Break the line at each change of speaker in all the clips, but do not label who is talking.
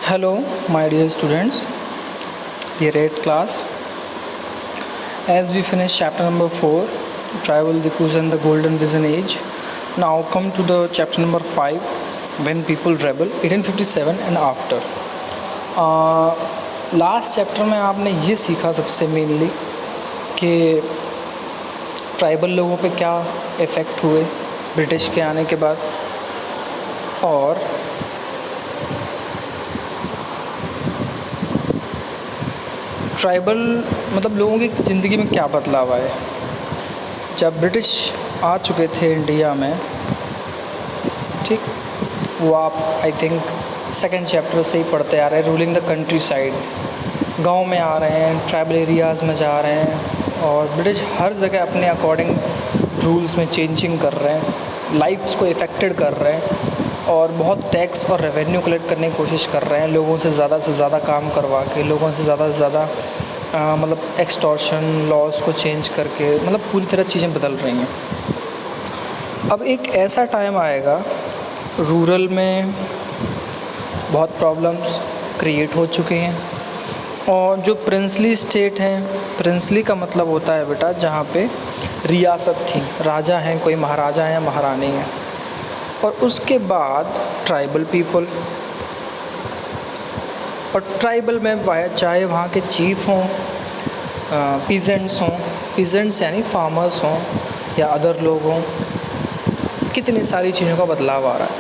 Hello, my dear students, dear 8th class. As we finish chapter number 4, Tribal the Cuisine, the Golden Vision Age, now come to the chapter number 5, When People Rebel, 1857 and after. Last chapter में आपने ये सीखा सबसे mainly कि tribal लोगों पे क्या effect हुए ब्रिटिश के आने के बाद, और ट्राइबल मतलब लोगों की ज़िंदगी में क्या बदलाव आए जब ब्रिटिश आ चुके थे इंडिया में। ठीक, वो आप आई थिंक सेकंड चैप्टर से ही पढ़ते आ रहे हैं। रूलिंग द कंट्री साइड, गाँव में आ रहे हैं, ट्राइबल एरियाज़ में जा रहे हैं, और ब्रिटिश हर जगह अपने अकॉर्डिंग रूल्स में चेंजिंग कर रहे हैं, लाइफ्स को इफ़ेक्टेड कर रहे हैं, और बहुत टैक्स और रेवेन्यू कलेक्ट करने की कोशिश कर रहे हैं, लोगों से ज़्यादा काम करवा के, लोगों से ज़्यादा मतलब एक्सटॉर्शन लॉज को चेंज करके, मतलब पूरी तरह चीज़ें बदल रही हैं। अब एक ऐसा टाइम आएगा रूरल में बहुत प्रॉब्लम्स क्रिएट हो चुके हैं, और जो प्रिंसली स्टेट हैं, प्रिंसली का मतलब होता है बेटा जहाँ पे रियासत थी, राजा हैं, कोई महाराजा हैं या महारानी हैं, और उसके बाद ट्राइबल पीपल। और ट्राइबल में चाहे वहाँ के चीफ हों, पीजेंट्स यानी फार्मर्स हों या अदर लोग हों, कितनी सारी चीज़ों का बदलाव आ रहा है।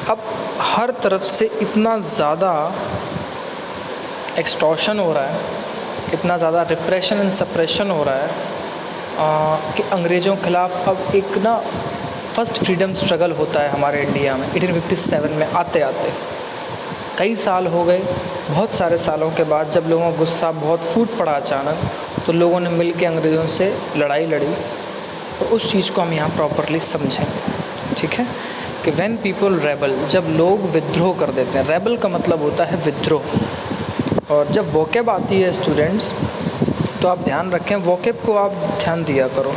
अब हर तरफ से इतना ज़्यादा एक्सटॉर्शन हो रहा है, इतना ज़्यादा रिप्रेशन एंड सप्रेशन हो रहा है कि अंग्रेज़ों के ख़िलाफ़ अब एक ना फर्स्ट फ्रीडम स्ट्रगल होता है हमारे इंडिया में 1857 में। आते आते कई साल हो गए, बहुत सारे सालों के बाद जब लोगों का गुस्सा बहुत फूट पड़ा अचानक, तो लोगों ने मिल के अंग्रेज़ों से लड़ाई लड़ी, और उस चीज़ को हम यहाँ प्रॉपरली समझेंगे। ठीक है कि व्हेन पीपल रेबल, जब लोग विद्रोह कर देते हैं। रेबल का मतलब होता है विद्रोह। और जब वोकेब आती है स्टूडेंट्स, तो आप ध्यान रखें, वोकेब को आप ध्यान दिया करो।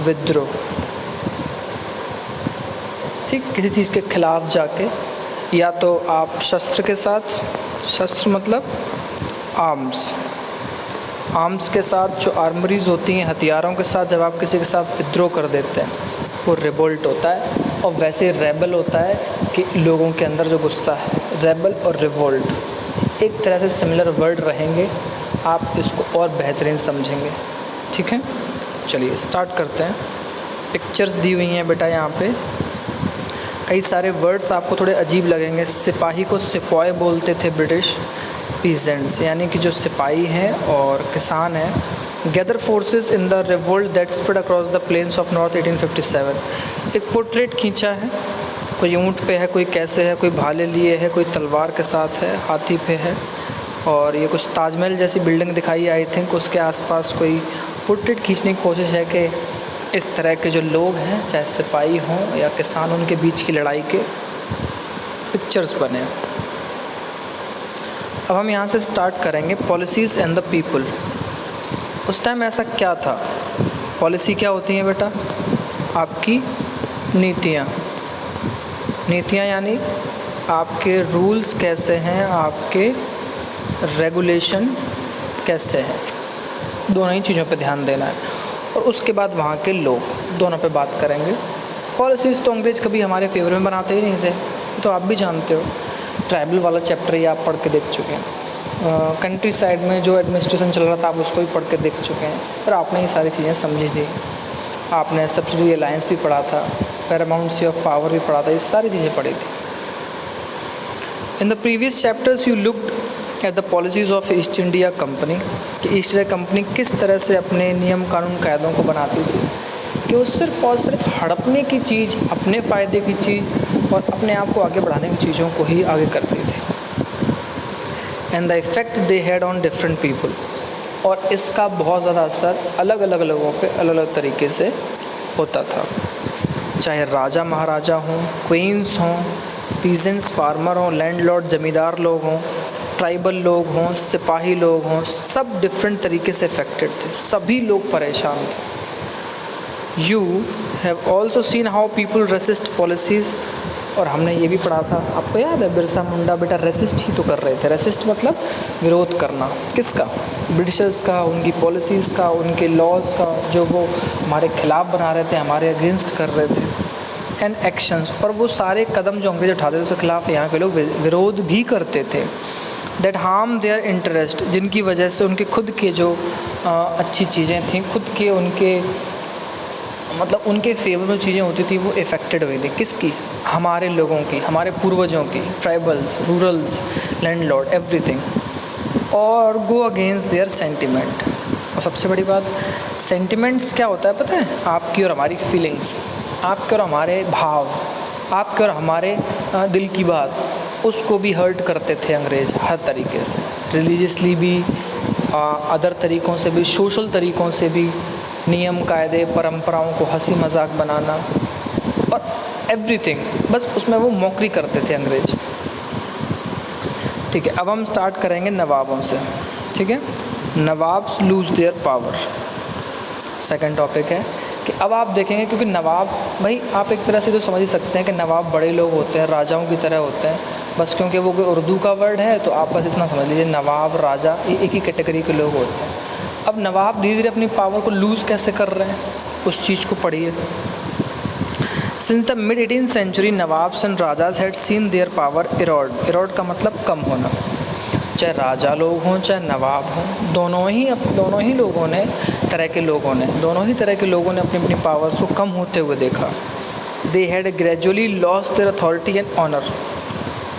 विद्रोह, ठीक, किसी चीज़ के ख़िलाफ़ जाके, या तो आप शस्त्र के साथ, शस्त्र मतलब आर्म्स के साथ, जो आर्मरीज होती हैं, हथियारों के साथ, जब आप किसी के साथ विद्रोह कर देते हैं वो रिवोल्ट होता है। और वैसे रेबल होता है कि लोगों के अंदर जो गुस्सा है। रेबल और रिवोल्ट एक तरह से सिमिलर वर्ड रहेंगे, आप इसको और बेहतरीन समझेंगे। ठीक है, चलिए स्टार्ट करते हैं। पिक्चर्स दी हुई हैं बेटा यहाँ पे, कई सारे वर्ड्स आपको थोड़े अजीब लगेंगे। सिपाही को सिपॉय बोलते थे ब्रिटिश, पीजेंट्स यानी कि जो सिपाही हैं और किसान हैं। Gather forces in the revolt that spread across the plains of north 1857। एक पोर्ट्रेट खींचा है, कोई ऊँट पे है, कोई कैसे है, कोई भाले लिए है, कोई तलवार के साथ है, हाथी पे है, और ये कुछ ताजमहल जैसी बिल्डिंग दिखाई आई थिंक, उसके आसपास कोई पोर्ट्रेट खींचने की कोशिश है कि इस तरह के जो लोग हैं, चाहे सिपाही हों या किसान, उनके बीच की लड़ाई के पिक्चर्स बने। अब हम यहाँ से स्टार्ट करेंगे। Policies and the people. उस टाइम ऐसा क्या था? पॉलिसी क्या होती है बेटा? आपकी नीतियाँ। नीतियाँ यानी आपके रूल्स कैसे हैं, आपके रेगुलेशन कैसे हैं, दोनों ही चीज़ों पे ध्यान देना है। और उसके बाद वहाँ के लोग, दोनों पे बात करेंगे। पॉलिसीज़ तो अंग्रेज़ कभी हमारे फेवर में बनाते ही नहीं थे, तो आप भी जानते हो। ट्राइबल वाला चैप्टर ही आप पढ़ के देख चुके हैं। कंट्री साइड में जो एडमिनिस्ट्रेशन चल रहा था, आप उसको भी पढ़ के देख चुके हैं, पर आपने ये सारी चीज़ें समझी थी। आपने सब्सिडी अलायंस भी पढ़ा था, पैरामाउंट्स ऑफ पावर भी पढ़ा था, ये सारी चीज़ें पढ़ी थी। In the previous chapters you looked at the policies of east India company, कि ईस्ट इंडिया कंपनी किस तरह से अपने नियम कानून कायदों को बनाती थी, कि वो सिर्फ़ और सिर्फ हड़पने की चीज़, अपने फ़ायदे की चीज़ और अपने आप को आगे बढ़ाने की चीज़ों को ही आगे करती थी। And the effect they had on different people, और इसका बहुत ज़्यादा असर अलग अलग लोगों पे अलग अलग तरीके से होता था। चाहे राजा महाराजा हों, क्वींस हों, पीजेंट्स फार्मर हों, लैंडलॉर्ड ज़मींदार लोग हों, ट्राइबल लोग हों, सिपाही लोग हों, सब डिफरेंट तरीके से अफेक्टेड थे, सभी लोग परेशान थे। You have also seen how people resist policies और हमने ये भी पढ़ा था, आपको याद है, बिरसा मुंडा बेटा रेसिस्ट ही तो कर रहे थे। रेसिस्ट मतलब विरोध करना, किसका? ब्रिटिशर्स का, उनकी पॉलिसीज़ का, उनके लॉज का, जो वो हमारे खिलाफ बना रहे थे, हमारे अगेंस्ट कर रहे थे। एंड एक्शंस, और वो सारे कदम जो अंग्रेज उठाते थे उसके खिलाफ यहाँ के लोग विरोध भी करते थे। दैट हार्म देयर इंटरेस्ट, जिनकी वजह से उनके खुद के जो अच्छी चीज़ें थीं, खुद के उनके मतलब उनके फेवर में चीज़ें होती थी, वो इफ़ेक्टेड हुई थी। किसकी? हमारे लोगों की, हमारे पूर्वजों की, ट्राइबल्स, रूरल्स, लैंडलॉर्ड, एवरीथिंग। और गो अगेंस्ट देयर सेंटिमेंट। और सबसे बड़ी बात, सेंटिमेंट्स क्या होता है पता है? आपकी और हमारी फीलिंग्स, आपके और हमारे भाव, आपके और हमारे दिल की बात, उसको भी हर्ट करते थे अंग्रेज़ हर तरीके से, रिलीजियसली भी, अदर तरीक़ों से भी, सोशल तरीक़ों से भी, नियम कायदे परंपराओं को हंसी मजाक बनाना और एवरीथिंग, बस उसमें वो मौकरी करते थे अंग्रेज। ठीक है, अब हम स्टार्ट करेंगे नवाबों से। ठीक है, nawabs lose their power. Second topic है कि अब आप देखेंगे, क्योंकि नवाब भाई आप एक तरह से तो समझ ही सकते हैं कि नवाब बड़े लोग होते हैं, राजाओं की तरह होते हैं, बस क्योंकि वो कोई उर्दू का वर्ड है तो आप बस इतना समझ लीजिए, नवाब राजा ये एक ही कैटेगरी के लोग होते हैं। अब नवाब धीरे धीरे अपनी पावर को लूज़ कैसे कर रहे हैं, उस चीज़ को पढ़िए। Since the mid 18th century nawabs and rajas had seen their power erode. Erode का मतलब कम होना। चाहे राजा लोग हों चाहे नवाब हों, दोनों ही लोगों ने दोनों ही तरह के लोगों ने अपनी अपनी पावर्स को कम होते हुए देखा। They had gradually lost their authority and honour.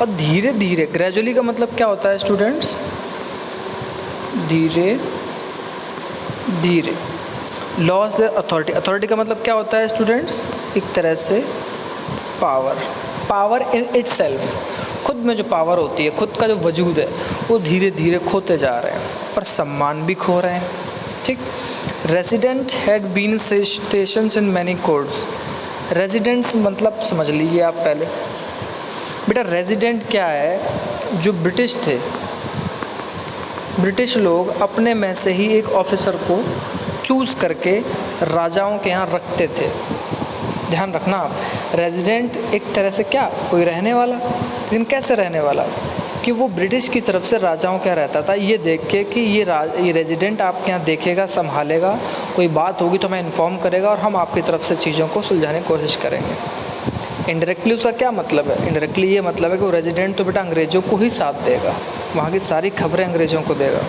और धीरे धीरे, ग्रेजुअली का मतलब क्या होता है स्टूडेंट्स? धीरे धीरे। लॉस देयर अथॉरिटी, अथॉरिटी का मतलब क्या होता है स्टूडेंट्स? एक तरह से पावर इन इटसेल्फ, खुद में जो पावर होती है, खुद का जो वजूद है, वो धीरे धीरे खोते जा रहे हैं और सम्मान भी खो रहे हैं। ठीक, resident had been stations in many courts. Residents मतलब समझ लीजिए आप पहले बेटा, रेजिडेंट क्या है? जो ब्रिटिश थे, ब्रिटिश लोग अपने में से ही एक ऑफिसर को चूज़ करके राजाओं के यहाँ रखते थे। ध्यान रखना आप, रेजिडेंट एक तरह से क्या, कोई रहने वाला, लेकिन कैसे रहने वाला? कि वो ब्रिटिश की तरफ से राजाओं क्या रहता था, ये देख के कि ये रेजिडेंट आपके यहाँ देखेगा, संभालेगा, कोई बात होगी तो हमें इन्फॉर्म करेगा और हम आपकी तरफ से चीज़ों को सुलझाने की कोशिश करेंगे। इनडायरेक्टली उसका क्या मतलब है? इनडायरेक्टली ये मतलब है कि वो रेजिडेंट तो बेटा अंग्रेज़ों को ही साथ देगा, वहाँ की सारी खबरें अंग्रेज़ों को देगा।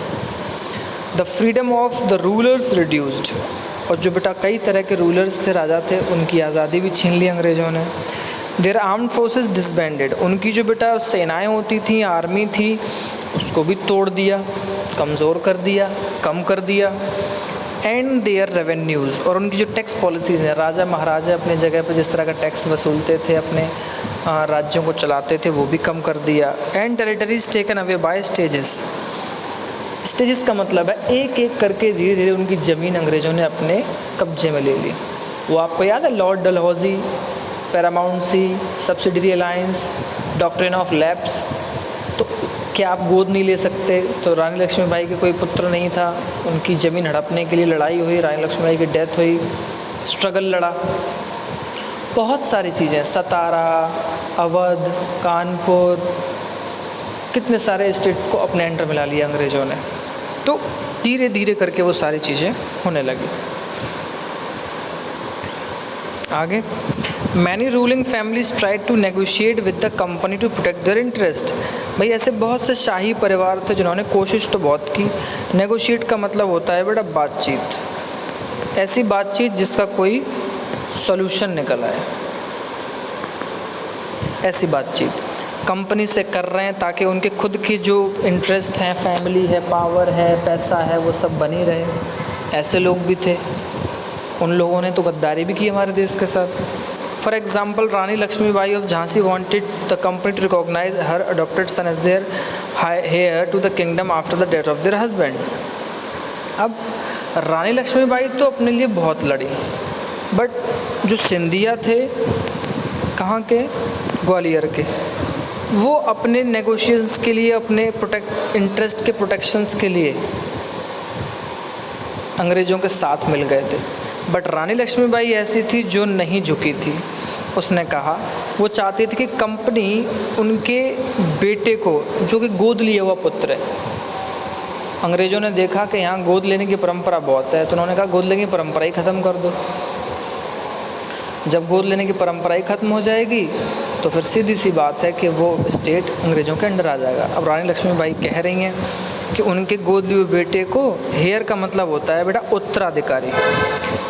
The freedom of the rulers reduced. और जो बेटा कई तरह के रूलर्स थे, राजा थे, उनकी आज़ादी भी छीन ली अंग्रेज़ों ने। Their armed forces disbanded. उनकी जो बेटा सेनाएं होती थी, आर्मी थी, उसको भी तोड़ दिया, कमज़ोर कर दिया, कम कर दिया। एंड देयर रेवेन्यूज़, और उनकी जो टैक्स पॉलिसीज़ हैं, राजा महाराजा अपने जगह पर जिस तरह का टैक्स वसूलते थे, अपने राज्यों को चलाते थे, वो भी कम कर दिया। And territories taken away by stages. Stages का मतलब है एक एक करके धीरे धीरे उनकी ज़मीन अंग्रेज़ों ने अपने कब्जे में ले ली। वो आपको याद है, Lord Dalhousie, paramountcy, subsidiary alliance, doctrine of lapse. तो क्या आप गोद नहीं ले सकते? तो रानी लक्ष्मीबाई के कोई पुत्र नहीं था, उनकी ज़मीन हड़पने के लिए लड़ाई हुई, रानी लक्ष्मीबाई की डेथ हुई, स्ट्रगल लड़ा, बहुत सारी चीज़ें, सतारा, अवध, कानपुर, कितने सारे स्टेट को अपने अंडर मिला लिया अंग्रेज़ों ने। तो धीरे धीरे करके वो सारी चीज़ें होने लगी। आगे, many ruling families tried to negotiate with the company to protect their interest. भाई ऐसे बहुत से शाही परिवार थे जिन्होंने कोशिश तो बहुत की। नेगोशिएट का मतलब होता है बेटा बातचीत, ऐसी बातचीत जिसका कोई सॉल्यूशन निकल आए, ऐसी बातचीत कंपनी से कर रहे हैं ताकि उनके खुद की जो इंटरेस्ट हैं, फैमिली है, पावर है, पैसा है, वो सब बनी रहे। ऐसे लोग भी थे। उन लोगों ने तो गद्दारी भी की हमारे देश के साथ। For example, Rani Lakshmibai of Jhansi wanted the company to recognise her adopted son as their heir to the kingdom after the death of their husband. अब रानी लक्ष्मीबाई तो अपने लिए बहुत लड़ी, बट जो सिंधिया थे, कहाँ के? ग्वालियर के, वो अपने नेगोशिएशंस के लिए, अपने इंटरेस्ट के प्रोटेक्शंस के लिए अंग्रेज़ों के साथ मिल गए थे। बट रानी लक्ष्मीबाई ऐसी थी जो नहीं झुकी थी, उसने कहा वो चाहते थे कि कंपनी उनके बेटे को, जो कि गोद लिया हुआ पुत्र है, अंग्रेज़ों ने देखा कि यहाँ गोद लेने की परंपरा बहुत है, तो उन्होंने कहा गोद लेने की परंपरा ही ख़त्म कर दो। जब गोद लेने की परंपरा ही ख़त्म हो जाएगी तो फिर सीधी सी बात है कि वो स्टेट अंग्रेज़ों के अंडर आ जाएगा। अब रानी लक्ष्मीबाई कह रही हैं कि उनके गोद लिए हुए बेटे को, हेयर का मतलब होता है बेटा उत्तराधिकारी,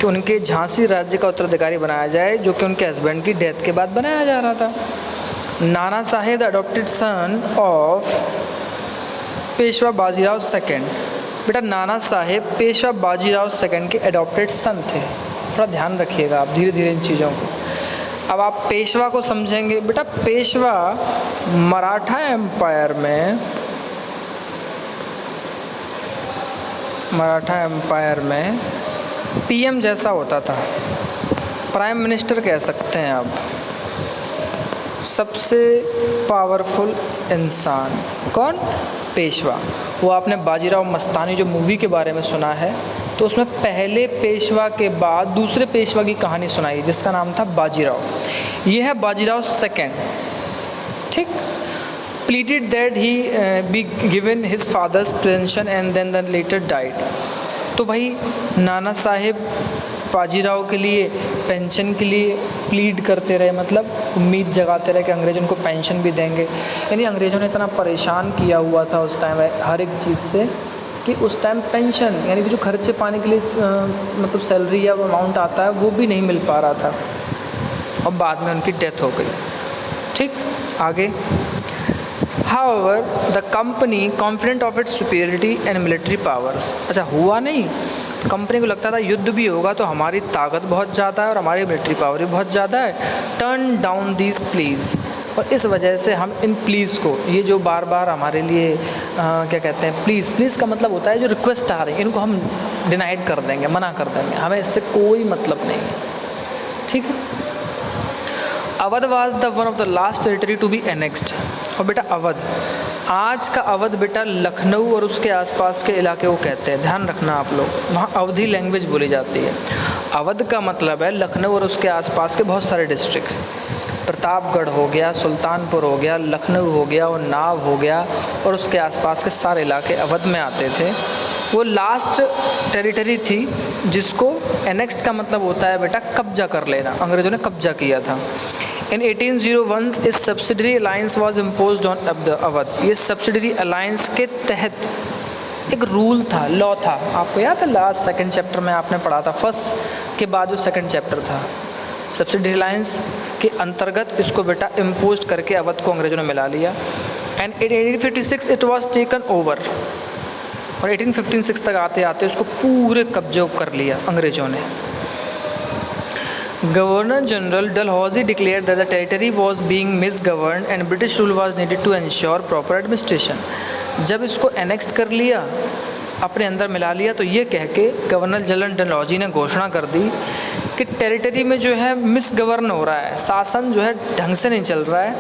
कि उनके झांसी राज्य का उत्तराधिकारी बनाया जाए, जो कि उनके हस्बैंड की डेथ के बाद बनाया जा रहा था। Nana Saheb adopted son of Peshwa Bajirao second. बेटा नाना साहेब पेशवा बाजीराव सेकंड के एडॉप्टेड सन थे। थोड़ा ध्यान रखिएगा आप धीरे धीरे इन चीज़ों को। अब आप पेशवा को समझेंगे। बेटा पेशवा मराठा एम्पायर में पीएम जैसा होता था, प्राइम मिनिस्टर कह सकते हैं आप, सबसे पावरफुल इंसान। कौन? पेशवा। वो आपने बाजीराव मस्तानी जो मूवी के बारे में सुना है, तो उसमें पहले पेशवा के बाद दूसरे पेशवा की कहानी सुनाई जिसका नाम था बाजीराव। ये है बाजीराव सेकंड। ठीक। Pleaded that he be given his father's pension and then later died. तो भाई नाना साहेब बाजीराव के लिए पेंशन के लिए प्लीड करते रहे, मतलब उम्मीद जगाते रहे कि अंग्रेज उनको पेंशन भी देंगे। यानी अंग्रेज़ों ने इतना परेशान किया हुआ था उस टाइम हर एक चीज़ से कि उस टाइम पेंशन यानी कि जो खर्चे पाने के लिए मतलब सैलरी या अमाउंट आता है वो भी नहीं मिल पा रहा था, और बाद में उनकी डेथ हो गई। ठीक। आगे However, the company confident of its superiority and military powers। अच्छा हुआ नहीं, कंपनी को लगता था युद्ध भी होगा तो हमारी ताकत बहुत ज़्यादा है और हमारी मिलिट्री पावर भी बहुत ज़्यादा है। Turn down these please. और इस वजह से हम इन प्लीज़ को, ये जो बार बार हमारे लिए क्या कहते हैं, प्लीज़ का मतलब होता है जो रिक्वेस्ट आ रही है, इनको हम डिनाइड कर देंगे, मना कर देंगे, हमें इससे कोई मतलब नहीं है। ठीक है। Awadh was the one of the last territory to be annexed. और बेटा अवध, आज का अवध बेटा लखनऊ और उसके आसपास के इलाके को कहते हैं, ध्यान रखना आप लोग, वहाँ अवधी लैंग्वेज बोली जाती है। अवध का मतलब है लखनऊ और उसके आसपास के बहुत सारे डिस्ट्रिक्ट, प्रतापगढ़ हो गया, सुल्तानपुर हो गया, लखनऊ हो गया, और नाव हो गया, और उसके आसपास के सारे इलाके अवध में आते थे। वो लास्ट टेरिटरी थी जिसको एनेक्स्ड का मतलब होता है बेटा कब्जा कर लेना, अंग्रेज़ों ने कब्जा किया था। इन 1801 इस subsidiary alliance was impose on Awadh. ये सब्सिडरी अलायंस के तहत एक रूल था, लॉ था। आपको याद है लास्ट सेकंड चैप्टर में आपने पढ़ा था, फर्स्ट के बाद जो सेकंड चैप्टर था, सब्सिडरी अलायंस के अंतर्गत इसको बेटा इम्पोज करके अवध को अंग्रेज़ों ने मिला लिया। And in 1856 it was taken over. और 1856 तक आते आते उसको पूरे कब्जे कर लिया अंग्रेज़ों ने। Governor general Dalhousie declared that the territory was being misgoverned and British rule was needed to ensure proper administration. जब इसको एनेक्स्ट कर लिया, अपने अंदर मिला लिया, तो ये कह के गवर्नर जनरल डलहौजी ने घोषणा कर दी कि टेरिटरी में जो है मिसगवर्न हो रहा है, शासन जो है ढंग से नहीं चल रहा है,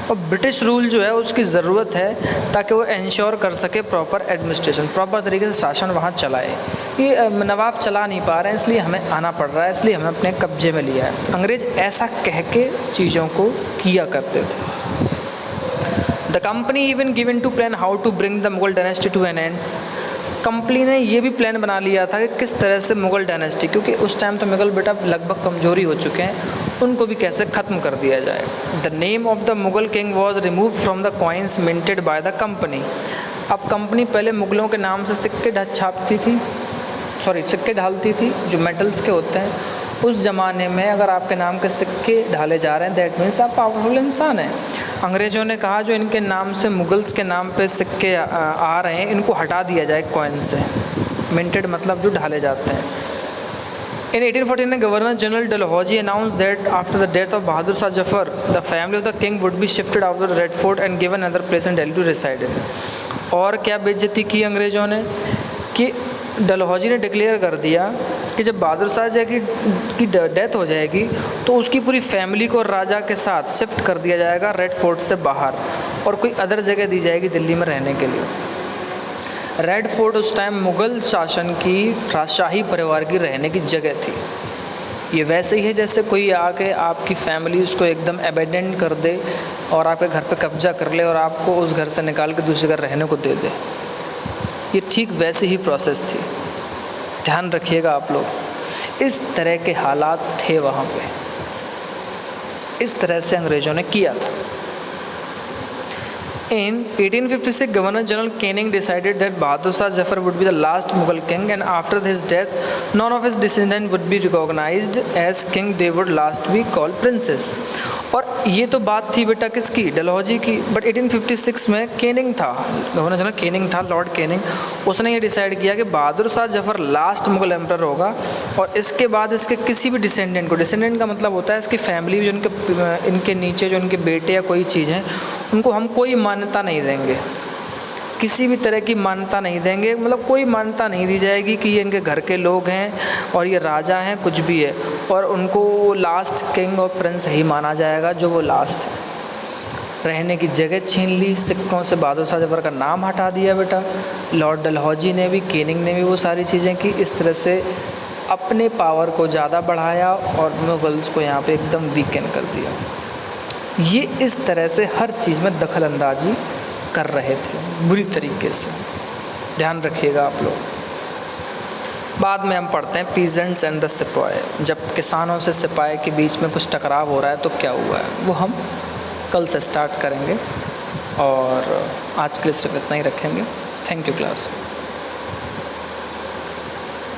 और ब्रिटिश रूल जो है उसकी ज़रूरत है ताकि वो इंश्योर कर सके प्रॉपर एडमिनिस्ट्रेशन, प्रॉपर तरीके से शासन वहाँ चलाए। ये नवाब चला नहीं पा रहे हैं, इसलिए हमें आना पड़ रहा है, इसलिए हमें अपने कब्जे में लिया है। अंग्रेज़ ऐसा कह के चीज़ों को किया करते थे। The company even given to plan how to bring the Mughal dynasty to an end. Company ने ये भी प्लान बना लिया था कि किस तरह से मुग़ल डायनेस्टी, क्योंकि उस टाइम तो मुग़ल बेटा लगभग कमज़ोरी हो चुके हैं, उनको भी कैसे ख़त्म कर दिया जाए। The name of the Mughal king was remove from the coins minted by the company. अब कंपनी पहले मुग़लों के नाम से सिक्के सिक्के ढालती थी जो मेटल्स के होते हैं। उस ज़माने में अगर आपके नाम के सिक्के ढाले जा रहे हैं, दैट मीन्स आप पावरफुल इंसान हैं। अंग्रेज़ों ने कहा जो इनके नाम से मुगल्स के नाम पे सिक्के आ रहे हैं, इनको हटा दिया जाए कॉइन से। मिंटेड मतलब जो ढाले जाते हैं। In 1814, governor general Dalhousie announced that after the death of Bahadur Shah Zafar, the family of the king would be shifted out of Red Fort and given another place in Delhi to reside in। और क्या बेइज्जती की अंग्रेज़ों ने कि डलहौजी ने declare कर दिया कि जब बहादुर शाह की डेथ हो जाएगी तो उसकी पूरी फैमिली को राजा के साथ शिफ्ट कर दिया जाएगा रेड फोर्ट से बाहर, और कोई अदर जगह दी जाएगी दिल्ली में रहने के लिए। रेड फोर्ट उस टाइम मुग़ल शासन की शाही परिवार की रहने की जगह थी। ये वैसे ही है जैसे कोई आके आपकी फैमिली उसको एकदम अबेंडन कर दे और आपके घर पे कब्जा कर ले और आपको उस घर से निकाल के दूसरे घर रहने को दे दे। ये ठीक वैसे ही प्रोसेस थी, ध्यान रखिएगा आप लोग। इस तरह के हालात थे वहाँ पे, इस तरह से अंग्रेज़ों ने किया था। In 1856, Governor General Canning decided that Bahadur Shah Zafar would be the last Mughal king, and after his death, none of his descendants would be recognized as king. They would last be called princes. और ये तो बात थी बेटा किसकी, डलहौजी की। But 1856 में Canning था, गवर्नर जनरल केनिंग था, लॉर्ड केनिंग। उसने ये डिसाइड किया कि बहादुर शाह जफ़र लास्ट मुग़ल एम्परर होगा और इसके बाद इसके किसी भी डिसेंडेंट को, डिसेंडेंट का मतलब होता है इसकी फैमिली, जो इनके नीचे जो इनके बेटे या कोई चीज़ हैं, उनको हम कोई मान्यता नहीं देंगे, किसी भी तरह की मान्यता नहीं देंगे। मतलब कोई मान्यता नहीं दी जाएगी कि ये इनके घर के लोग हैं और ये राजा हैं, कुछ भी है, और उनको लास्ट किंग और प्रिंस ही माना जाएगा जो वो लास्ट है। रहने की जगह छीन ली, सिक्कों से बहादुर शाह जफ़र का नाम हटा दिया बेटा। लॉर्ड डलहौजी ने भी, केनिंग ने भी वो सारी चीज़ें की। इस तरह से अपने पावर को ज़्यादा बढ़ाया और मुगल्स को यहाँ पे एकदम वीकेंड कर दिया। ये इस तरह से हर चीज़ में दखल अंदाजी कर रहे थे बुरी तरीके से, ध्यान रखिएगा आप लोग। बाद में हम पढ़ते हैं पीजेंट्स एंड द सिपाही। जब किसानों से सिपाही के बीच में कुछ टकराव हो रहा है तो क्या हुआ है, वो हम कल से स्टार्ट करेंगे। और आज के लिए सिर्फ इतना ही रखेंगे। Thank you class.